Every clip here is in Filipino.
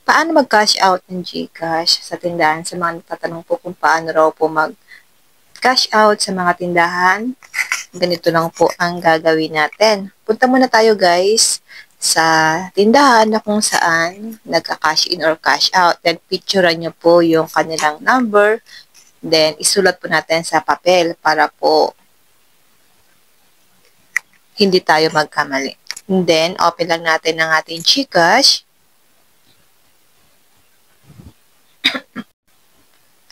Paano mag-cash out ng GCash sa tindahan? Sa mga nagtatanong po kung paano raw po mag-cash out sa mga tindahan, ganito lang po ang gagawin natin. Punta muna tayo guys sa tindahan na kung saan nagka-cash in or cash out. Then picturean nyo po yung kanilang number. Then isulat po natin sa papel para po hindi tayo magkamali. And then open lang natin ang ating GCash.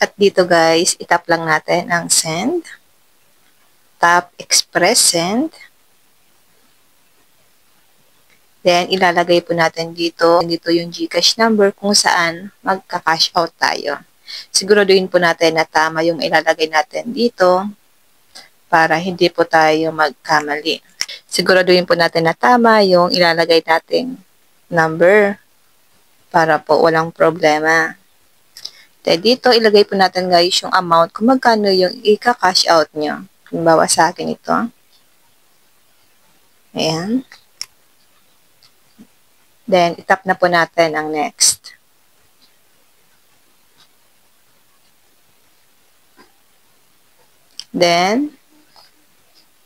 At dito guys, itap lang natin ang send. Tap express send. Then, ilalagay po natin dito yung GCash number kung saan magka-cash out tayo. Siguraduhin po natin na tama yung ilalagay natin dito para hindi po tayo magkamali. Siguraduhin po natin na tama yung ilalagay nating number para po walang problema. Then, dito, ilagay po natin guys yung amount kung magkano yung ika-cash out nyo. Halimbawa sa akin ito. Ayan. Then, itap na po natin ang next. Then,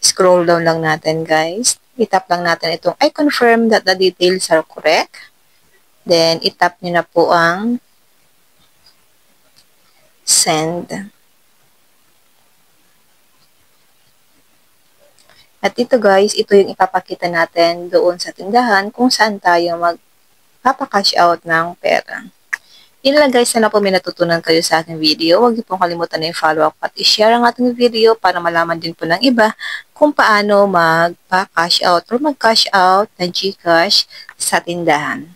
scroll down lang natin guys. Itap lang natin itong I confirm that the details are correct. Then, itap nyo na po ang send. At ito guys, ito yung ipapakita natin doon sa tindahan kung saan tayo magpapa-cash out ng pera. Yun lang guys, sana po may natutunan kayo sa aking video. Huwag niyo pong kalimutan na i-follow up at i-share ang ating video para malaman din po ng iba kung paano magpa-cash out or mag-cash out ng GCash sa tindahan.